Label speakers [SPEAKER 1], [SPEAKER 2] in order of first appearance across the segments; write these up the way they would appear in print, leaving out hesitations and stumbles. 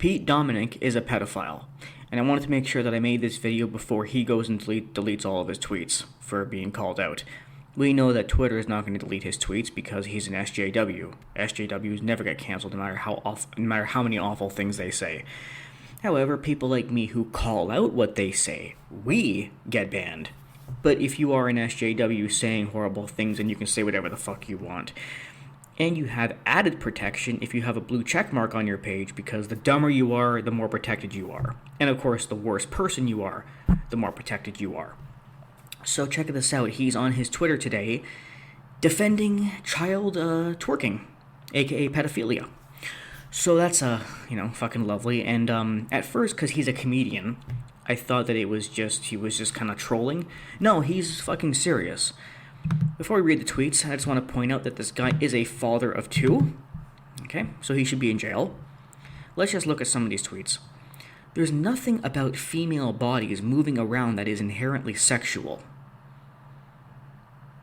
[SPEAKER 1] Dominick is a pedophile, and I wanted to make sure that I made this video before he goes and deletes all of his tweets for being called out. We know that Twitter is not going to delete his tweets because he's an SJW. SJWs never get cancelled no matter how many awful things they say. However, people like me who call out what they say, we get banned. But if you are an SJW saying horrible things, then you can say whatever the fuck you want. And you have added protection if you have a blue check mark on your page, because the dumber you are, the more protected you are. And of course, the worse person you are, the more protected you are. So check this out. He's on his Twitter today defending child twerking, aka pedophilia. So that's fucking lovely. And at first, because he's a comedian, I thought that he was just kind of trolling. No, he's fucking serious. Before we read the tweets, I just want to point out that this guy is a father of 2. Okay, so he should be in jail. Let's just look at some of these tweets. There's nothing about female bodies moving around that is inherently sexual.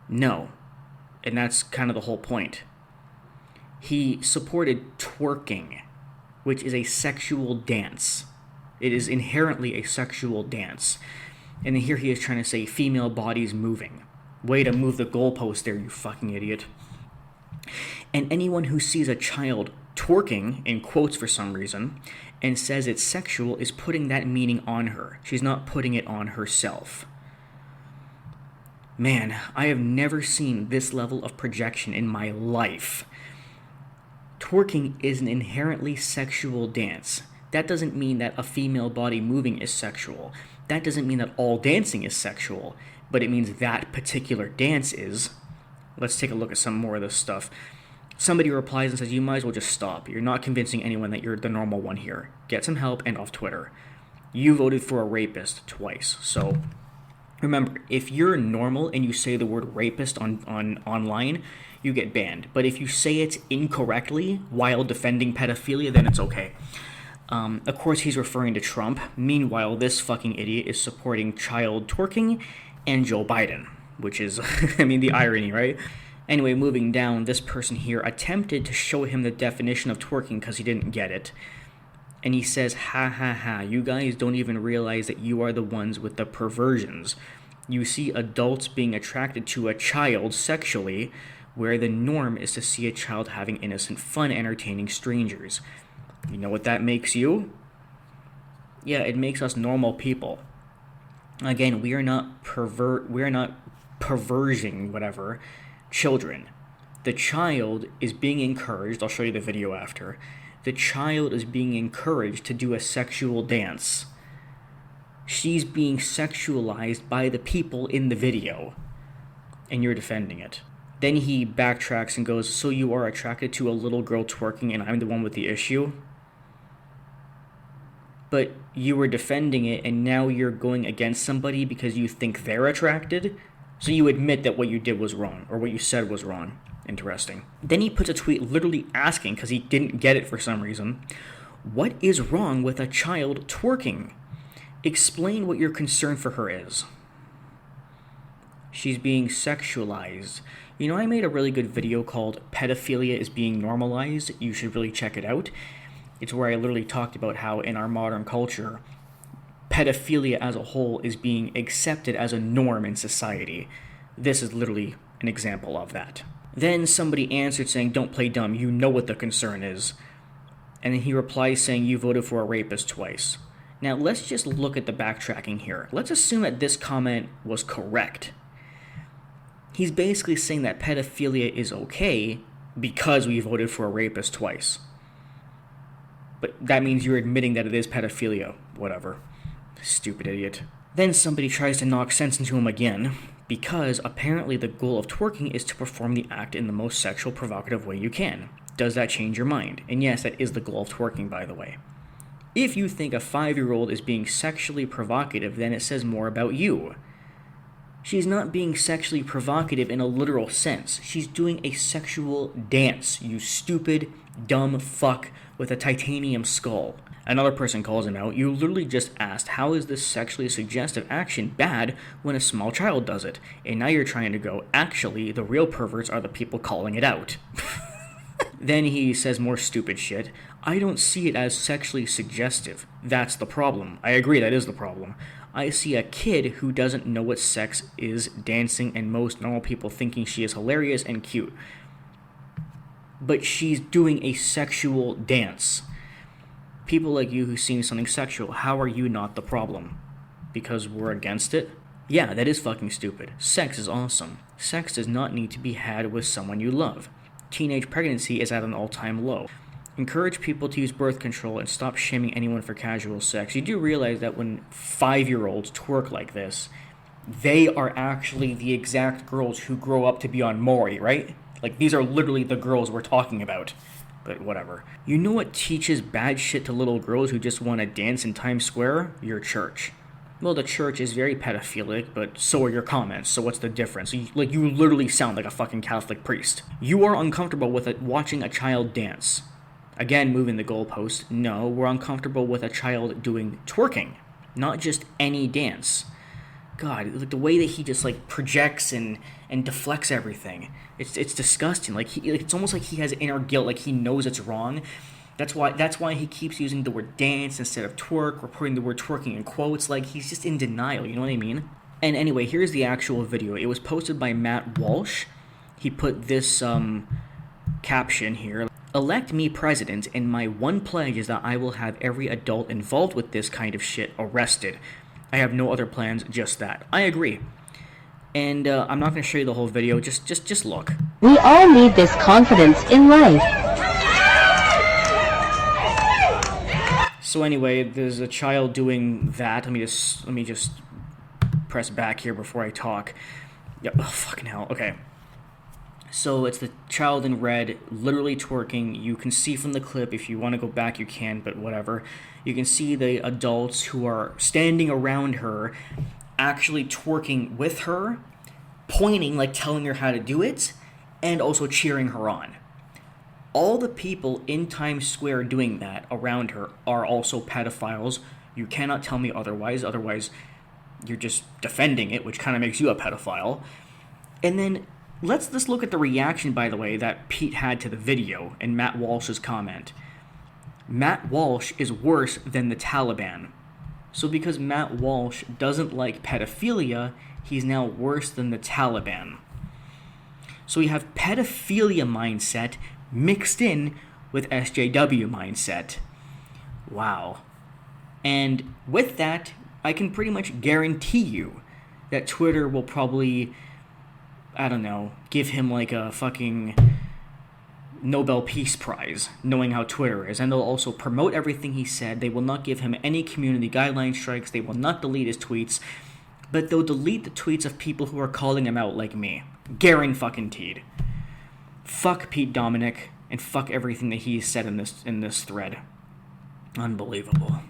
[SPEAKER 1] No. And that's kind of the whole point. He supported twerking, which is a sexual dance. It is inherently a sexual dance. And then here he is trying to say female bodies moving. Way to move the goalpost there, you fucking idiot. And anyone who sees a child twerking, in quotes for some reason, and says it's sexual is putting that meaning on her. She's not putting it on herself. Man, I have never seen this level of projection in my life. Twerking is an inherently sexual dance. That doesn't mean that a female body moving is sexual. That doesn't mean that all dancing is sexual. But it means that particular dance is. Let's take a look at some more of this stuff. Somebody replies and says, you might as well just stop. You're not convincing anyone that you're the normal one here. Get some help and off Twitter. You voted for a rapist twice. So remember, if you're normal and you say the word rapist on online, you get banned. But if you say it incorrectly while defending pedophilia, then it's okay. Of course, he's referring to Trump. Meanwhile, this fucking idiot is supporting child twerking and Joe Biden, which is, the irony, right? Anyway, moving down, this person here attempted to show him the definition of twerking because he didn't get it. And he says, ha ha ha, you guys don't even realize that you are the ones with the perversions. You see adults being attracted to a child sexually, where the norm is to see a child having innocent fun entertaining strangers. You know what that makes you? Yeah, it makes us normal people. Again, we are not perverting children. The child is being encouraged, I'll show you the video after. The child is being encouraged to do a sexual dance. She's being sexualized by the people in the video, and you're defending it. Then he backtracks and goes, so you are attracted to a little girl twerking and I'm the one with the issue? But you were defending it and now you're going against somebody because you think they're attracted? So you admit that what you did was wrong, or what you said was wrong. Interesting. Then he puts a tweet literally asking, because he didn't get it for some reason, what is wrong with a child twerking? Explain what your concern for her is. She's being sexualized. You know, I made a really good video called Pedophilia is Being Normalized. You should really check it out. It's where I literally talked about how in our modern culture, pedophilia as a whole is being accepted as a norm in society. This is literally an example of that. Then somebody answered saying, don't play dumb, you know what the concern is. And then he replies saying, you voted for a rapist twice. Now let's just look at the backtracking here. Let's assume that this comment was correct. He's basically saying that pedophilia is okay because we voted for a rapist twice. But that means you're admitting that it is pedophilia. Whatever. Stupid idiot. Then somebody tries to knock sense into him again, because apparently the goal of twerking is to perform the act in the most sexual, provocative way you can. Does that change your mind? And yes, that is the goal of twerking, by the way. If you think a 5-year-old is being sexually provocative, then it says more about you. She's not being sexually provocative in a literal sense. She's doing a sexual dance, you stupid, dumb fuck with a titanium skull. Another person calls him out. You literally just asked, how is this sexually suggestive action bad when a small child does it? And now you're trying to go, actually, the real perverts are the people calling it out. Then he says more stupid shit. I don't see it as sexually suggestive. That's the problem. I agree, that is the problem. I see a kid who doesn't know what sex is dancing and most normal people thinking she is hilarious and cute. But she's doing a sexual dance. People like you who see something sexual, how are you not the problem? Because we're against it? Yeah, that is fucking stupid. Sex is awesome. Sex does not need to be had with someone you love. Teenage pregnancy is at an all-time low. Encourage people to use birth control and stop shaming anyone for casual sex. You do realize that when 5-year-olds twerk like this, they are actually the exact girls who grow up to be on Maury, right? Like, these are literally the girls we're talking about. But whatever. You know what teaches bad shit to little girls who just want to dance in Times Square? Your church. Well, the church is very pedophilic, but so are your comments, so what's the difference? You literally sound like a fucking Catholic priest. You are uncomfortable with watching a child dance. Again, moving the goalpost. No, we're uncomfortable with a child doing twerking, not just any dance. God, like the way that he just like projects and deflects everything. It's disgusting. It's almost like he has inner guilt, like he knows it's wrong. That's why he keeps using the word dance instead of twerk, or putting the word twerking in quotes. Like, he's just in denial, you know what I mean? And anyway, here's the actual video. It was posted by Matt Walsh. He put this caption here. Elect me president, and my one pledge is that I will have every adult involved with this kind of shit arrested. I have no other plans, just that. I agree. And I'm not going to show you the whole video. Just look.
[SPEAKER 2] We all need this confidence in life.
[SPEAKER 1] So anyway, there's a child doing that. Let me just press back here before I talk. Yep. Oh, fucking hell. Okay. So it's the child in red, literally twerking. You can see from the clip, if you want to go back, you can, but whatever. You can see the adults who are standing around her, actually twerking with her, pointing, like telling her how to do it, and also cheering her on. All the people in Times Square doing that around her are also pedophiles. You cannot tell me otherwise. Otherwise, you're just defending it, which kind of makes you a pedophile. And then let's look at the reaction, by the way, that Pete had to the video and Matt Walsh's comment. Matt Walsh is worse than the Taliban. So because Matt Walsh doesn't like pedophilia, he's now worse than the Taliban. So you have pedophilia mindset mixed in with SJW mindset. Wow. And with that, I can pretty much guarantee you that Twitter will probably, I don't know, give him like a fucking Nobel Peace Prize, knowing how Twitter is. And they'll also promote everything he said. They will not give him any community guideline strikes. They will not delete his tweets. But they'll delete the tweets of people who are calling him out like me. Guaranteed. Fuck Pete Dominick, and fuck everything that he said in this thread. Unbelievable.